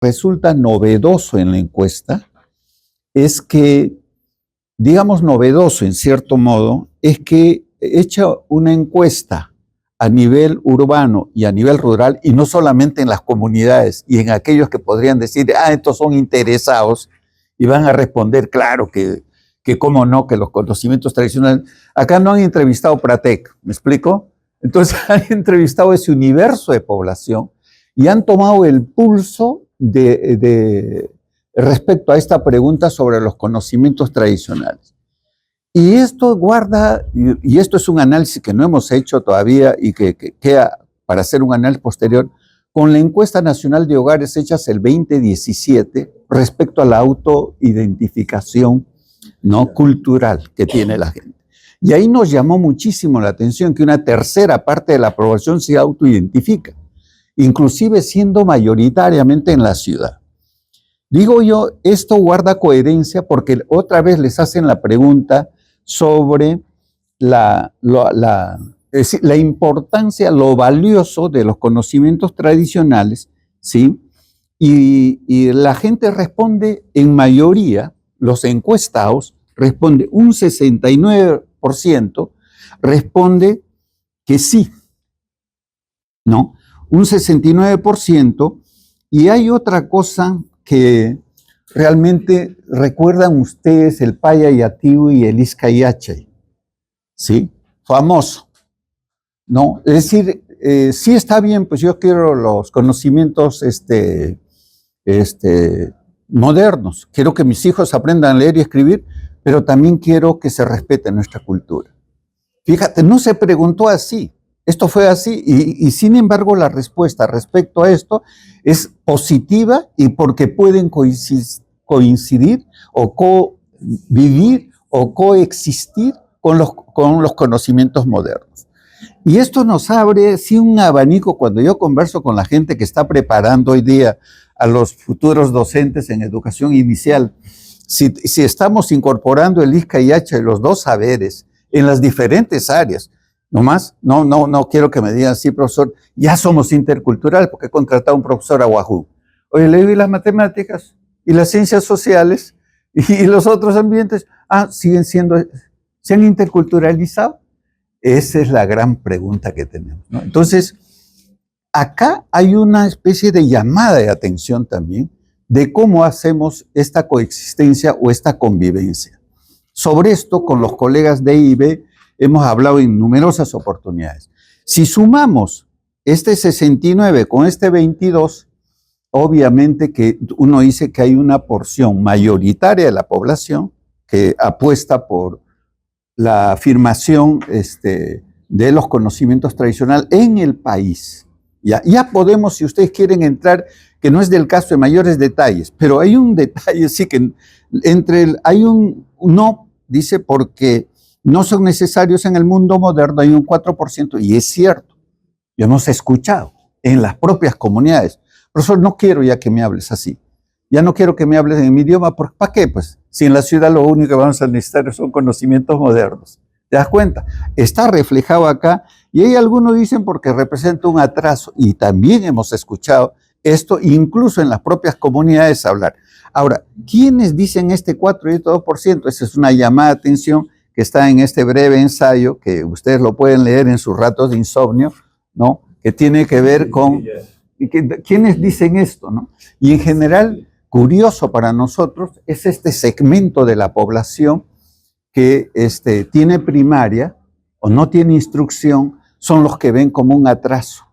resulta novedoso en la encuesta es que, digamos novedoso en cierto modo, es que hecha una encuesta a nivel urbano y a nivel rural, y no solamente en las comunidades y en aquellos que podrían decir, estos son interesados, y van a responder, claro, que cómo no, que los conocimientos tradicionales. Acá no han entrevistado Pratec, ¿me explico? Entonces han entrevistado ese universo de población y han tomado el pulso respecto a esta pregunta sobre los conocimientos tradicionales. Y esto guarda, y esto es un análisis que no hemos hecho todavía y que queda para hacer un análisis posterior, con la encuesta nacional de hogares hechas el 2017 respecto a la autoidentificación, ¿no?, cultural que tiene la gente. Y ahí nos llamó muchísimo la atención que una tercera parte de la población se autoidentifica, inclusive siendo mayoritariamente en la ciudad. Digo yo, esto guarda coherencia porque otra vez les hacen la pregunta sobre la importancia, lo valioso de los conocimientos tradicionales, ¿sí? Y la gente responde en mayoría, los encuestados responde, un 69% responde que sí, ¿no? Un 69%, y hay otra cosa que realmente recuerdan ustedes, el Payayatiwi y el Iskayachay, ¿sí? Famoso, ¿no? Es decir, sí está bien, pues yo quiero los conocimientos modernos, quiero que mis hijos aprendan a leer y escribir, pero también quiero que se respete nuestra cultura. Fíjate, no se preguntó así, esto fue así, y sin embargo la respuesta respecto a esto es positiva y porque pueden coincidir o convivir o coexistir con los conocimientos modernos. Y esto nos abre, sí, un abanico cuando yo converso con la gente que está preparando hoy día a los futuros docentes en educación inicial. Si estamos incorporando el ISCA-IH y los dos saberes en las diferentes áreas, nomás, no quiero que me digan, sí, profesor, ya somos interculturales porque he contratado a un profesor a Wahoo. Oye, le vi las matemáticas y las ciencias sociales y los otros ambientes, se han interculturalizado. Esa es la gran pregunta que tenemos, ¿no? Entonces, acá hay una especie de llamada de atención también de cómo hacemos esta coexistencia o esta convivencia. Sobre esto, con los colegas de IB, hemos hablado en numerosas oportunidades. Si sumamos este 69 con este 22, obviamente que uno dice que hay una porción mayoritaria de la población que apuesta por la afirmación de los conocimientos tradicionales en el país. Ya podemos, si ustedes quieren entrar, que no es del caso de mayores detalles, pero hay un detalle, sí, que hay un no, dice, porque no son necesarios en el mundo moderno, hay un 4%, y es cierto, lo hemos escuchado en las propias comunidades. Profesor, no quiero ya que me hables así, ya no quiero que me hables en mi idioma, ¿para qué? Pues si en la ciudad lo único que vamos a necesitar son conocimientos modernos. ¿Te das cuenta? Está reflejado acá, y hay algunos dicen porque representa un atraso, y también hemos escuchado esto incluso en las propias comunidades hablar. Ahora, ¿quiénes dicen este 4 y este 2%? Esa es una llamada de atención que está en este breve ensayo, que ustedes lo pueden leer en sus ratos de insomnio, ¿no? Que tiene que ver con quiénes dicen esto, ¿no? Y en general, curioso para nosotros, es este segmento de la población que tiene primaria o no tiene instrucción, son los que ven como un atraso.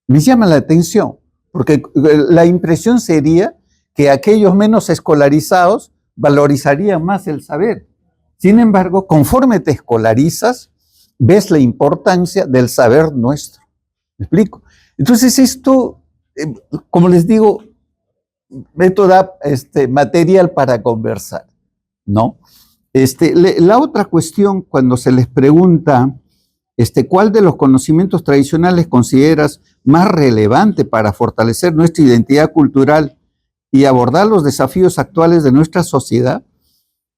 Me llama la atención, porque la impresión sería que aquellos menos escolarizados valorizarían más el saber. Sin embargo, conforme te escolarizas, ves la importancia del saber nuestro. ¿Me explico? Entonces esto, como les digo, esto da material para conversar, ¿no? La otra cuestión, cuando se les pregunta ¿cuál de los conocimientos tradicionales consideras más relevante para fortalecer nuestra identidad cultural y abordar los desafíos actuales de nuestra sociedad?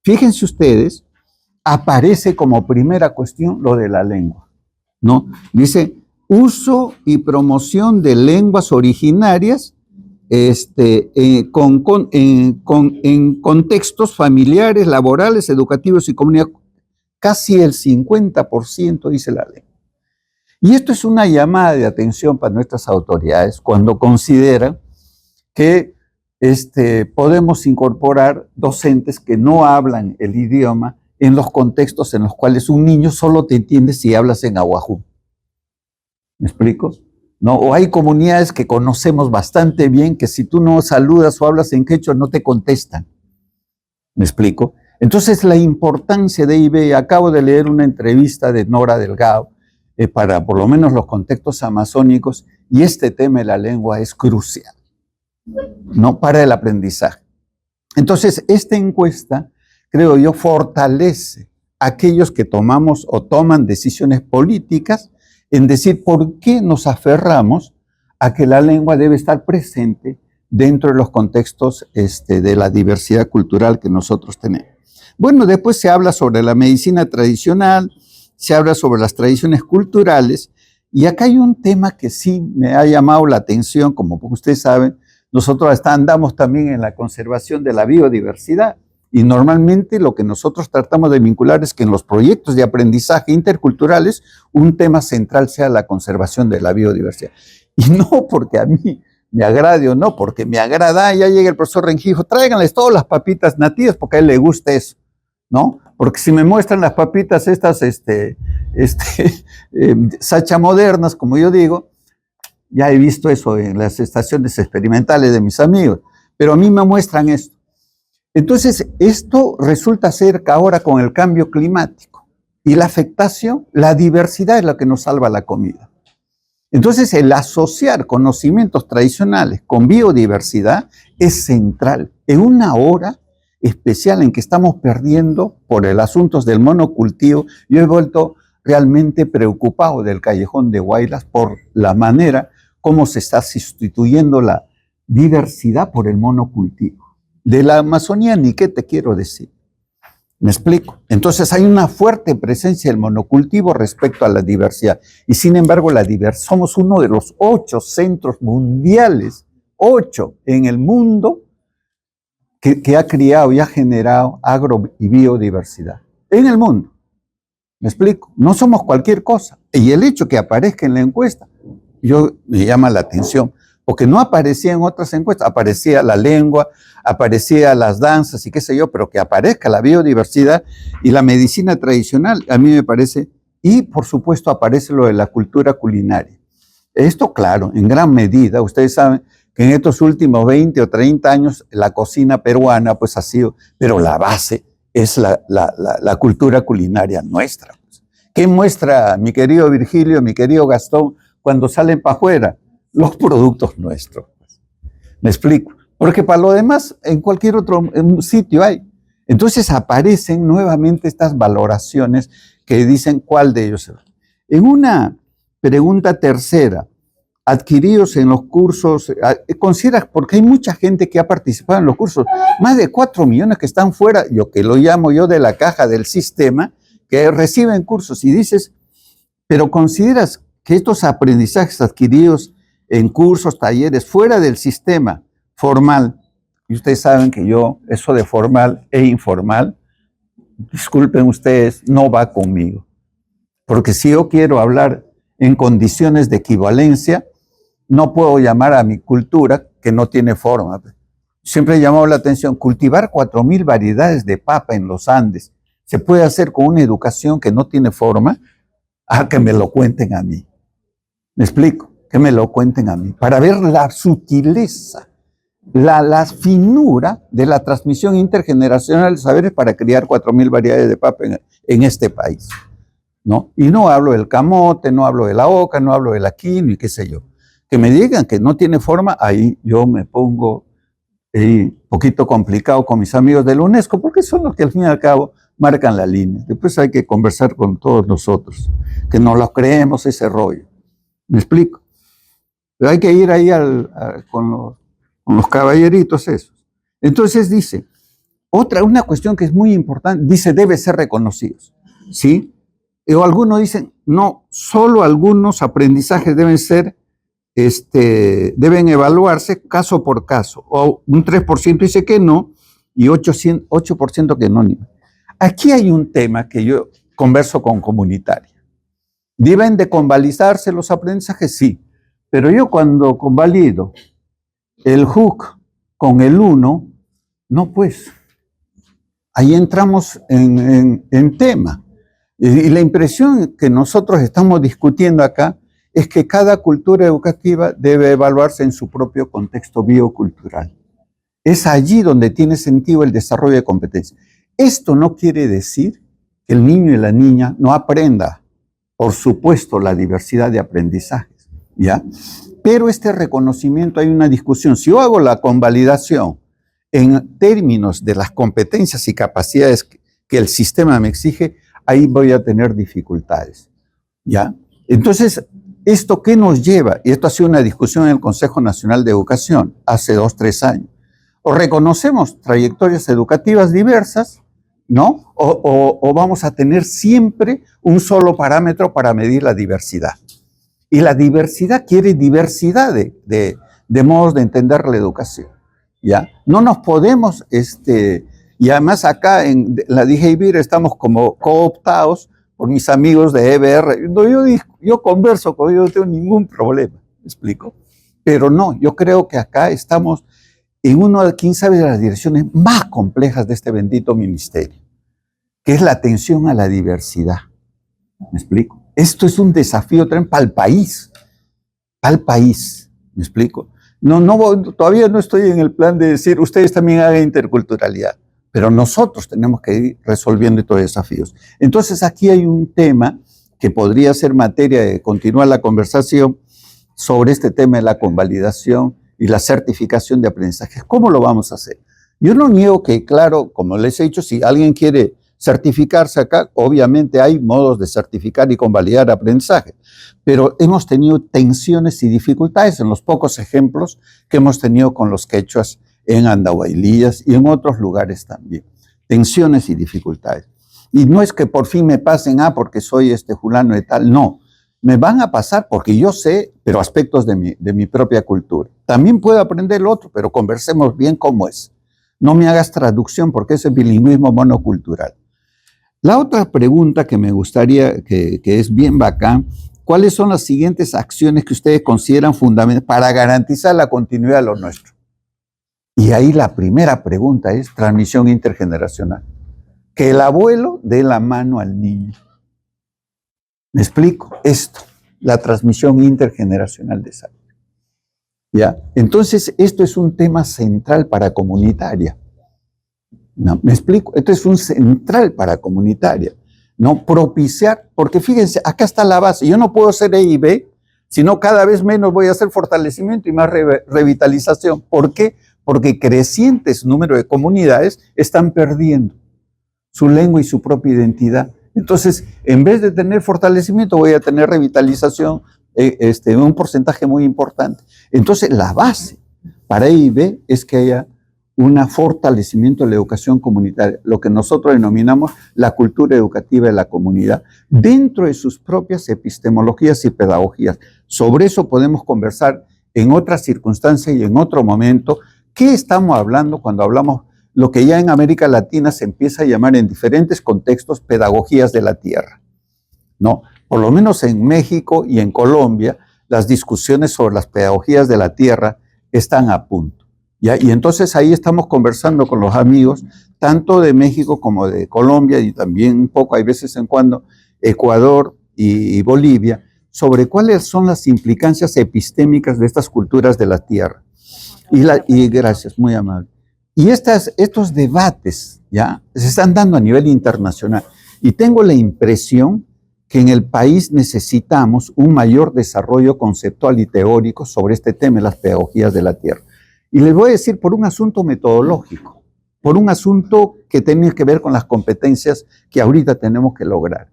Fíjense ustedes, aparece como primera cuestión lo de la lengua, ¿no? Dice, uso y promoción de lenguas originarias en contextos familiares, laborales, educativos y comunidad. Casi el 50% dice la lengua. Y esto es una llamada de atención para nuestras autoridades cuando consideran que podemos incorporar docentes que no hablan el idioma en los contextos en los cuales un niño solo te entiende si hablas en ahuajú. ¿Me explico? ¿No? O hay comunidades que conocemos bastante bien que si tú no saludas o hablas en quechua no te contestan. ¿Me explico? Entonces la importancia de IB, acabo de leer una entrevista de Nora Delgado para por lo menos los contextos amazónicos, y este tema de la lengua es crucial, ¿no? Para el aprendizaje. Entonces esta encuesta, creo yo, fortalece a aquellos que tomamos o toman decisiones políticas en decir por qué nos aferramos a que la lengua debe estar presente dentro de los contextos de la diversidad cultural que nosotros tenemos. Bueno, después se habla sobre la medicina tradicional, se habla sobre las tradiciones culturales, y acá hay un tema que sí me ha llamado la atención, como ustedes saben, nosotros andamos también en la conservación de la biodiversidad, y normalmente lo que nosotros tratamos de vincular es que en los proyectos de aprendizaje interculturales un tema central sea la conservación de la biodiversidad. Y no porque a mí me agrade o no, porque me agrada, ya llega el profesor Rengifo, tráiganles todas las papitas nativas porque a él le gusta eso, ¿no? Porque si me muestran las papitas estas, sacha modernas, como yo digo, ya he visto eso en las estaciones experimentales de mis amigos, pero a mí me muestran esto. Entonces, esto resulta ser que ahora con el cambio climático y la afectación, la diversidad es lo que nos salva la comida. Entonces, el asociar conocimientos tradicionales con biodiversidad es central. En una hora especial en que estamos perdiendo por el asunto del monocultivo, yo he vuelto realmente preocupado del Callejón de Huaylas por la manera como se está sustituyendo la diversidad por el monocultivo. De la Amazonía, ni qué te quiero decir. ¿Me explico? Entonces hay una fuerte presencia del monocultivo respecto a la diversidad. Y sin embargo, somos uno de los 8 centros mundiales, 8 en el mundo, que ha criado y ha generado agro y biodiversidad. En el mundo. ¿Me explico? No somos cualquier cosa. Y el hecho que aparezca en la encuesta, me llama la atención. Porque no aparecía en otras encuestas, aparecía la lengua, aparecía las danzas y qué sé yo, pero que aparezca la biodiversidad y la medicina tradicional, a mí me parece, y por supuesto aparece lo de la cultura culinaria. Esto, claro, en gran medida, ustedes saben que en estos últimos 20 o 30 años la cocina peruana pues ha sido, pero la base es la cultura culinaria nuestra. ¿Qué muestra mi querido Virgilio, mi querido Gastón, cuando salen para afuera? Los productos nuestros. ¿Me explico? Porque para lo demás, en cualquier otro sitio hay. Entonces aparecen nuevamente estas valoraciones que dicen cuál de ellos. En una pregunta tercera, adquiridos en los cursos, consideras, porque hay mucha gente que ha participado en los cursos, más de 4 millones que están fuera, yo que lo llamo yo de la caja del sistema, que reciben cursos, y dices, pero consideras que estos aprendizajes adquiridos en cursos, talleres, fuera del sistema formal, y ustedes saben que yo, eso de formal e informal, disculpen ustedes, no va conmigo. Porque si yo quiero hablar en condiciones de equivalencia, no puedo llamar a mi cultura que no tiene forma. Siempre he llamado la atención, cultivar 4,000 variedades de papa en los Andes, ¿se puede hacer con una educación que no tiene forma? Que me lo cuenten a mí. ¿Me explico? Que me lo cuenten a mí, para ver la sutileza, la finura de la transmisión intergeneracional de saberes para criar 4,000 variedades de papa en este país, ¿no? Y no hablo del camote, no hablo de la oca, no hablo de la quinoa y qué sé yo. Que me digan que no tiene forma, ahí yo me pongo un poquito complicado con mis amigos de la UNESCO, porque son los que al fin y al cabo marcan la línea. Después hay que conversar con todos nosotros, que no los creemos ese rollo. ¿Me explico? Pero hay que ir ahí con los caballeritos esos. Entonces dice, una cuestión que es muy importante, dice, debe ser reconocidos, ¿sí? O algunos dicen, no, solo algunos aprendizajes deben ser deben evaluarse caso por caso, o un 3% dice que no, y 8% que no. Aquí hay un tema que yo converso con comunitaria. ¿Deben de convalidarse los aprendizajes? Sí, pero yo cuando convalido el hook con el 1, no pues, ahí entramos en tema. Y la impresión que nosotros estamos discutiendo acá es que cada cultura educativa debe evaluarse en su propio contexto biocultural. Es allí donde tiene sentido el desarrollo de competencias. Esto no quiere decir que el niño y la niña no aprenda, por supuesto, la diversidad de aprendizajes, ¿ya? Pero este reconocimiento, hay una discusión. Si yo hago la convalidación en términos de las competencias y capacidades que el sistema me exige, ahí voy a tener dificultades, ¿ya? Entonces, ¿esto qué nos lleva? Y esto ha sido una discusión en el Consejo Nacional de Educación hace 2, 3 años. O reconocemos trayectorias educativas diversas, ¿no? O vamos a tener siempre un solo parámetro para medir la diversidad. Y la diversidad quiere diversidad de modos de entender la educación, ¿ya? No nos podemos, y además acá en la DGIBIR estamos como cooptados por mis amigos de EBR. No, yo converso con ellos, no tengo ningún problema, ¿me explico? Pero no, yo creo que acá estamos en una de, quién sabe, de las direcciones más complejas de este bendito ministerio, que es la atención a la diversidad. ¿Me explico? Esto es un desafío también para el país. Para el país. ¿Me explico? Todavía no estoy en el plan de decir, ustedes también hagan interculturalidad, pero nosotros tenemos que ir resolviendo estos desafíos. Entonces aquí hay un tema que podría ser materia de continuar la conversación sobre este tema de la convalidación y la certificación de aprendizajes. ¿Cómo lo vamos a hacer? Yo no niego que, claro, como les he dicho, si alguien quiere certificarse acá, obviamente hay modos de certificar y convalidar aprendizaje, pero hemos tenido tensiones y dificultades en los pocos ejemplos que hemos tenido con los quechuas en Andahuaylillas y en otros lugares también. Tensiones y dificultades. Y no es que por fin me pasen, porque soy fulano de tal, no. Me van a pasar porque yo sé, pero aspectos de mi propia cultura. También puedo aprender el otro, pero conversemos bien cómo es. No me hagas traducción porque ese es bilingüismo monocultural. La otra pregunta que me gustaría, que es bien bacán, ¿cuáles son las siguientes acciones que ustedes consideran fundamentales para garantizar la continuidad de lo nuestro? Y ahí la primera pregunta es transmisión intergeneracional. Que el abuelo dé la mano al niño. ¿Me explico? Esto, la transmisión intergeneracional de salud. ¿Ya? Entonces, esto es un tema central para comunitaria. ¿No? ¿Me explico? Esto es un central para comunitaria. ¿No? Propiciar, porque fíjense, acá está la base. Yo no puedo ser E y B, sino cada vez menos voy a hacer fortalecimiento y más revitalización. ¿Por qué? Porque crecientes número de comunidades están perdiendo su lengua y su propia identidad. Entonces, en vez de tener fortalecimiento, voy a tener revitalización en un porcentaje muy importante. Entonces, la base para E y B es que haya un fortalecimiento de la educación comunitaria, lo que nosotros denominamos la cultura educativa de la comunidad, dentro de sus propias epistemologías y pedagogías. Sobre eso podemos conversar en otra circunstancia y en otro momento. ¿Qué estamos hablando cuando hablamos lo que ya en América Latina se empieza a llamar en diferentes contextos pedagogías de la tierra? ¿No? Por lo menos en México y en Colombia, las discusiones sobre las pedagogías de la tierra están a punto. ¿Ya? Y entonces ahí estamos conversando con los amigos, tanto de México como de Colombia y también un poco, hay veces en cuando, Ecuador y Bolivia, sobre cuáles son las implicancias epistémicas de estas culturas de la tierra. Y gracias, muy amable. Y estos debates, ¿ya? Se están dando a nivel internacional. Y tengo la impresión que en el país necesitamos un mayor desarrollo conceptual y teórico sobre este tema de las pedagogías de la tierra. Y les voy a decir por un asunto metodológico, por un asunto que tiene que ver con las competencias que ahorita tenemos que lograr.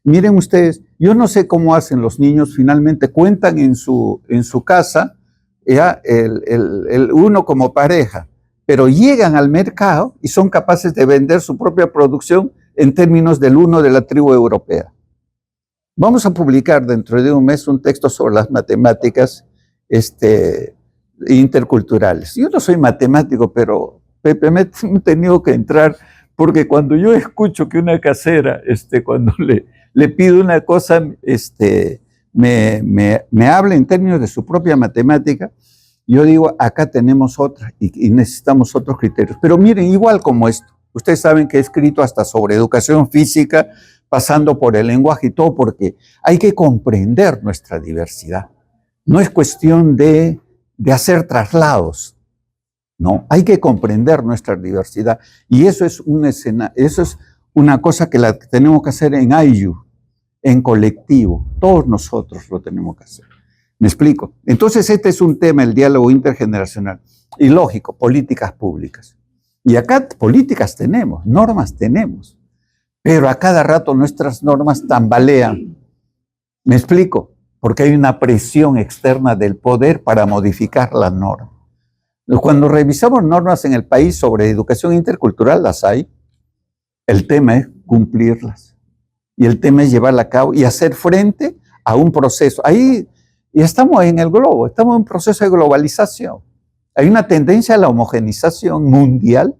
Miren ustedes, yo no sé cómo hacen los niños, finalmente cuentan en su casa, ya, uno como pareja, pero llegan al mercado y son capaces de vender su propia producción en términos del uno de la tribu europea. Vamos a publicar dentro de un mes un texto sobre las matemáticas interculturales. Yo no soy matemático, pero Pepe, me he tenido que entrar, porque cuando yo escucho que una casera, cuando le pido una cosa, me habla en términos de su propia matemática, yo digo, acá tenemos otra y necesitamos otros criterios. Pero miren, igual como esto, ustedes saben que he escrito hasta sobre educación física, pasando por el lenguaje y todo, porque hay que comprender nuestra diversidad. No es cuestión de hacer traslados, no, hay que comprender nuestra diversidad. Y eso es una cosa que la tenemos que hacer en Ayllu, en colectivo. Todos nosotros lo tenemos que hacer. ¿Me explico? Entonces este es un tema, el diálogo intergeneracional. Y lógico, políticas públicas. Y acá políticas tenemos, normas tenemos. Pero a cada rato nuestras normas tambalean. ¿Me explico? Porque hay una presión externa del poder para modificar la norma. Cuando revisamos normas en el país sobre educación intercultural, las hay. El tema es cumplirlas. Y el tema es llevarla a cabo y hacer frente a un proceso. Ahí y estamos en el globo, estamos en un proceso de globalización. Hay una tendencia a la homogenización mundial,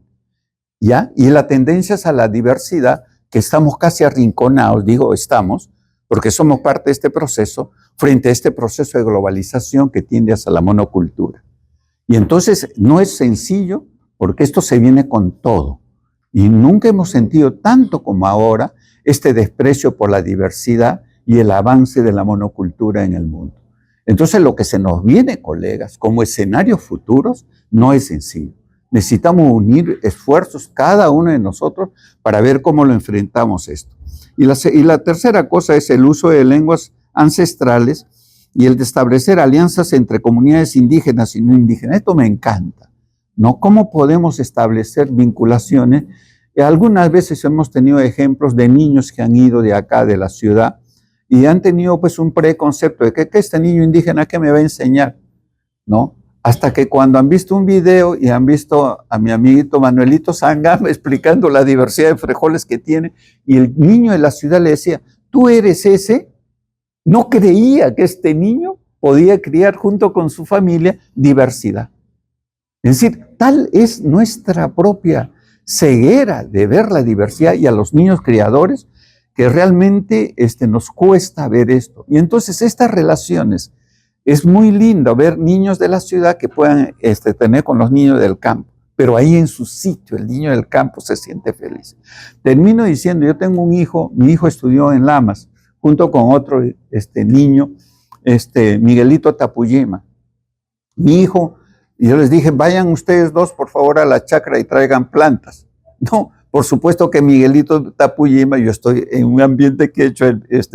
¿ya? Y la tendencia es a la diversidad, que estamos casi arrinconados, digo estamos, porque somos parte de este proceso, frente a este proceso de globalización que tiende hacia la monocultura. Y entonces no es sencillo, porque esto se viene con todo. Y nunca hemos sentido tanto como ahora este desprecio por la diversidad y el avance de la monocultura en el mundo. Entonces lo que se nos viene, colegas, como escenarios futuros, no es sencillo. Necesitamos unir esfuerzos cada uno de nosotros para ver cómo lo enfrentamos esto. Y la tercera cosa es el uso de lenguas ancestrales y el de establecer alianzas entre comunidades indígenas y no indígenas. Esto me encanta, ¿no? ¿Cómo podemos establecer vinculaciones? Algunas veces hemos tenido ejemplos de niños que han ido de acá, de la ciudad, y han tenido pues un preconcepto de que este niño indígena, ¿qué me va a enseñar? ¿No? Hasta que cuando han visto un video y han visto a mi amiguito Manuelito Sangama explicando la diversidad de frijoles que tiene, y el niño de la ciudad le decía, ¿tú eres ese? No creía que este niño podía criar junto con su familia diversidad. Es decir, tal es nuestra propia ceguera de ver la diversidad y a los niños criadores que realmente nos cuesta ver esto. Y entonces estas relaciones, es muy lindo ver niños de la ciudad que puedan tener con los niños del campo, pero ahí en su sitio, el niño del campo se siente feliz. Termino diciendo, yo tengo un hijo, mi hijo estudió en Lamas, junto con otro niño, Miguelito Tapuyima. Mi hijo, y yo les dije, vayan ustedes dos por favor a la chacra y traigan plantas. No, por supuesto que Miguelito Tapuyima, yo estoy en un ambiente que he hecho,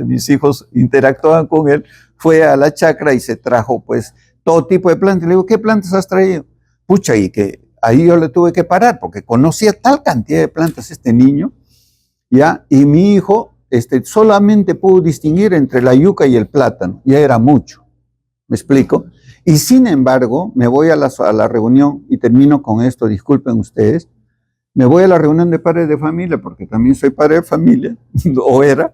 mis hijos interactuaban con él, fue a la chacra y se trajo pues todo tipo de plantas. Le digo, ¿qué plantas has traído? Pucha, y que ahí yo le tuve que parar porque conocía tal cantidad de plantas este niño, ¿ya? Y mi hijo solamente pudo distinguir entre la yuca y el plátano, ya era mucho, ¿me explico? Y sin embargo, me voy a la reunión y termino con esto, disculpen ustedes, me voy a la reunión de padres de familia, porque también soy padre de familia, o era,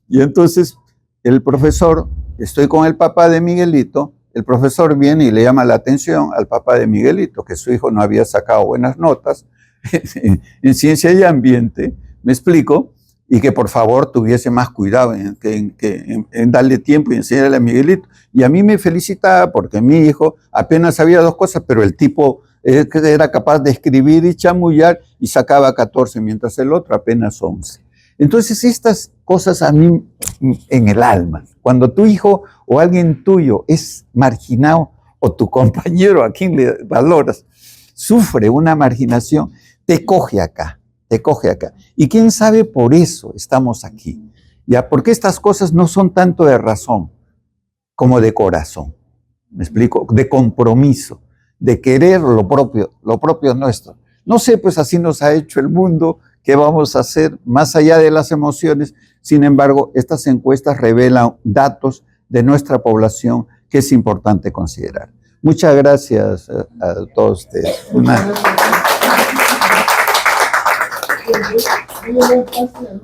y entonces el profesor, estoy con el papá de Miguelito, el profesor viene y le llama la atención al papá de Miguelito, que su hijo no había sacado buenas notas en ciencia y ambiente, me explico, y que por favor tuviese más cuidado en darle tiempo y enseñarle a Miguelito. Y a mí me felicitaba porque mi hijo apenas sabía 2 cosas, pero el tipo era capaz de escribir y chamullar y sacaba 14, mientras el otro apenas 11. Entonces estas cosas a mí en el alma, cuando tu hijo o alguien tuyo es marginado o tu compañero a quien le valoras sufre una marginación, te coge acá. Te coge acá. Y quién sabe, por eso estamos aquí. ¿Ya? Porque estas cosas no son tanto de razón como de corazón. ¿Me explico? De compromiso, de querer lo propio nuestro. No sé, pues así nos ha hecho el mundo, ¿qué vamos a hacer más allá de las emociones? Sin embargo, estas encuestas revelan datos de nuestra población que es importante considerar. Muchas gracias a todos ustedes.